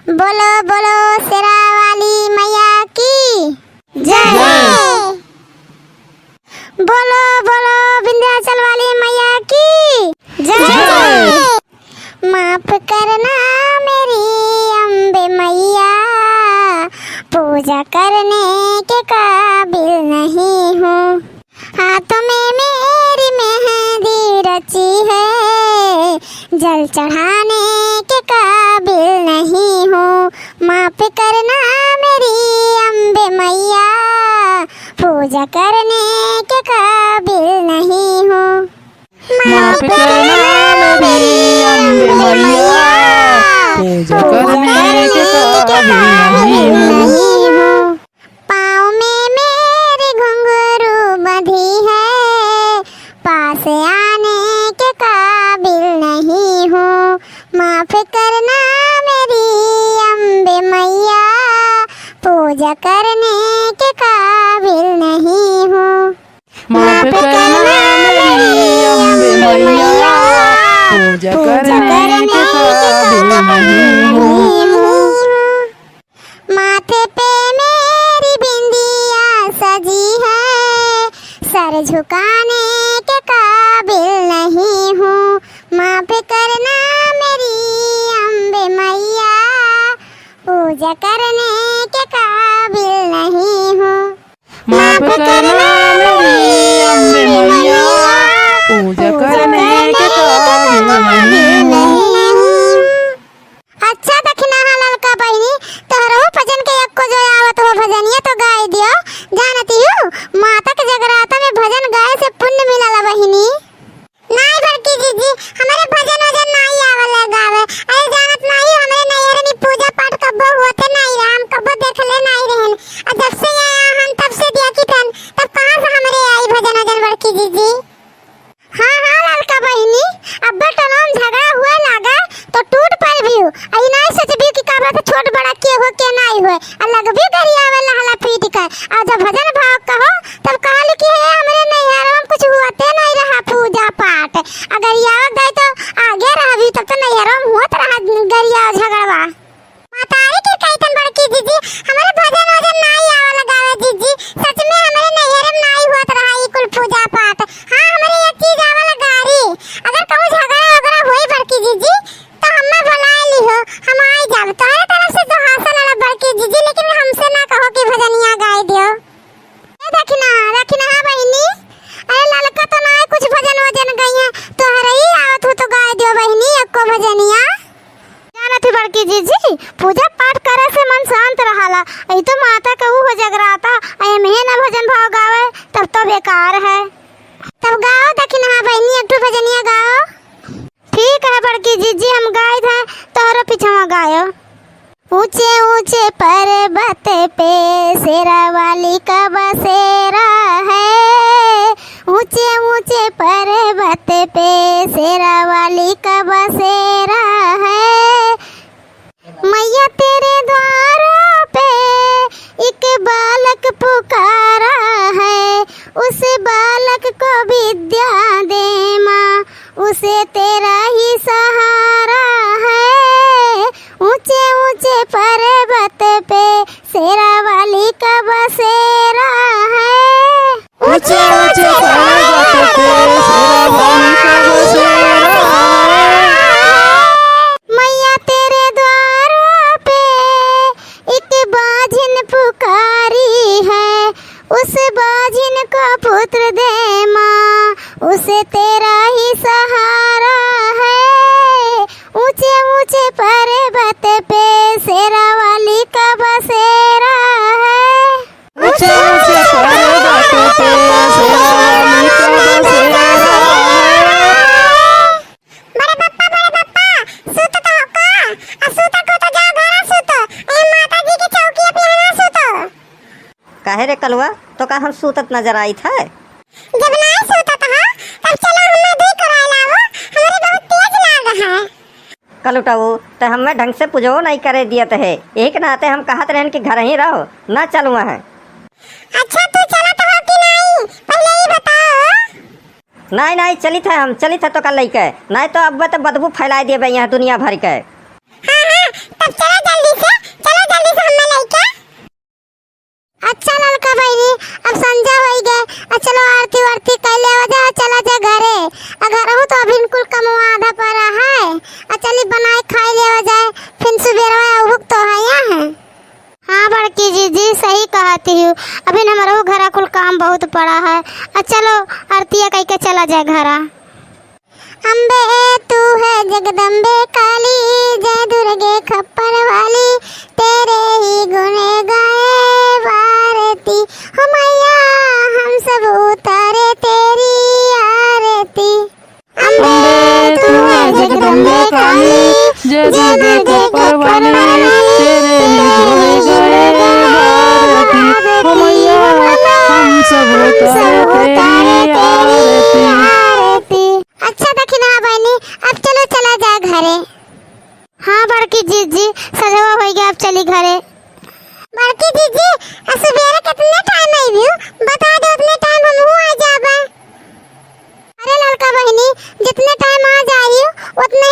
बोलो बोलो शेरा वाली मैया की जय। बोलो बोलो विंध्याचल वाली मैया की जय। माफ करना मेरी अम्बे मैया, पूजा करने के काबिल नहीं हूँ। हाथों में मेरी मेहंदी रची है, जल चढ़ाने के काबिल नहीं हूँ। माफ करना मेरी अम्बे मैया, पूजा करने के काबिल नहीं हूँ। माफ करना मेरी अम्बे मैया, पूजा करने के काबिल नहीं हूँ। पाँव में मेरी घुंघरू बंधी है, पास आने के काबिल नहीं हूँ। माफ करना मेरी अम्बे मैया, पूजा करने के काबिल नहीं हूँ। माफ करना मेरी अम्बे मैया, पूजा करने के काबिल नहीं हूँ। माथे पे मेरी बिंदिया सजी है, सर झुकाने के काबिल नहीं हूँ। माफ करना मेरी अम्बे मैया, पूजा करने के काबिल नहीं हूँ। माफ करना मेरी अम्बे मैया, पूजा करने के काबिल नहीं हूँ। अच्छा दखना ललका बहिनी, तोहरो भजन के एको जो आवत हो भजनिया तो गाय दियो। जानती हूँ माता के जगराता में भजन गाए से पुण्य मिलला बहिनी। नहीं बड़की जीजी, हमारे भजन वजन नहीं आवले गावे। अरे जानत नहीं हमारे नैहर में पूजा पाठ कब्बो होते नहीं रहा, हम कब्बो देखले नहीं रहन। और जब से आया हम तब से दिया की तन, तब कहां से हमारे आई भजन वजन बड़की जीजी। हाँ हाँ ललका बहिनी, अब टनोम झगड़ा हुआ लागा तो टूट पर भी आई नहीं सोचबी कि काबा से छोट बड़ा के हो के नहीं होए। अलग भी गरिया वाला हला पीट कर और जब भजन भाव कहो तब कहल कि है हमरे नैहर में कुछ होते नहीं रहा पूजा पाठ। अगर याद गए तो आगे रहबी तब तो नैहर में होत रहा गरिया झगड़वा। मातारी के कहतन बड़की जीजी, हमारे भजन वजन नहीं आवा लगावे जीजी। सच में हमारे नैहर में नहीं होत रहा ई कुल पूजा पाठ। हां हमारे एक चीज आवा लगारी, अगर कहूं झगड़ा वगैरह होई बड़की जीजी तो हमें बुला लिहो, हम आई जाब। तोहरे तरफ से तो हासन वाला बड़की जीजी, लेकिन हमसे ना कहो कि भजनिया गाय दियो। ए देखना देखना बहिनी, अरे ललका तो ना कुछ भजन वजन गई है, तोहरे ही आवत हो तो गाय दियो बहिनी एको भजनिया। जानती बड़की जीजी, पूजा पाठ करे से मन शांत रहाला। ई तो माता का वो जगराता आई में ना भजन भाव गावे तब तो बेकार है। तब गाओ देखना बहिनी एक तो भजनिया गाओ। ठीक है बड़की जीजी, हम गाय थे तोहरा पीछा गायो। ऊंचे ऊंचे पर्वत पे शेरा वाली का बसेरा है, ऊंचे ऊंचे पर्वत पे शेरा वाली का बसेरा है। मैया तेरे द्वारों पे एक बालक पुकारा है, उस बालक को विद्या दे माँ, उसे तेरा ही सहारा है। ऊंचे ऊंचे पर्वत पे शेरा वाली का बसेरा है, ऊंचे ऊंचे पर्वत पे शेरा वाली का बसेरा है। मैया तेरे द्वारों पे एक बाजिन पुकारी है, उस बाजिन को पुत्र दे माँ, उसे तेरा ही सहारा है। ऊंचे ऊंचे पर्वत पे शेरा वाली का बसेरा है, ऊंचे ऊंचे पर्वत पे शेरा वाली का बसेरा है। बड़े पप्पा सुत तो का सुत को तो जा घर सुत। ए माता जी की चौकी पे ना सुत। काहे रे कलवा, तो का हम सूतत नजर आई था? जब नहीं सुतत हा तब चलो हमें भी करा लाओ, हमारे बहुत तेज लाग है। कलुटाऊ तो हमें ढंग से पूजो नहीं करे दियत है, एक नाते हम कहत रहन कि घर ही रहो ना चलू है। अच्छा तू चला तो हो कि नहीं पहले ही बताओ। नहीं नहीं चली था, हम चली था तो कल लेके नहीं तो अब तो बदबू फैला दिए यहाँ दुनिया भर के। हाँ हाँ तब चला जल्दी जाती हूँ, अभी हमारा घरा कुल काम बहुत पड़ा है। चलो आरतिया कह के चला जाए घरा। अम्बे तू है जगदम्बे काली, जय दुर्गे खप्पर वाली, तेरे ही गुणे गाए भारती, हो मैया हम सब उतारे तेरी आरती। अम्बे तू है जगदम्बे काली, जय दुर्गे खप्पर वाली, तेरे ही गुणे गाए भारती, हो मैया हम सब उतारे तेरी आरती। अच्छा दखिना बहनी, अब चलो चला जाए घरे। हाँ बड़की जीजी सजवा हो गया, अब चली घरे। बड़की जीजी सवेरे कितने टाइम आई भी बता दो, उतने टाइम हम आ जाबा। अरे लड़का बहनी जितने टाइम आ जाइयो उतने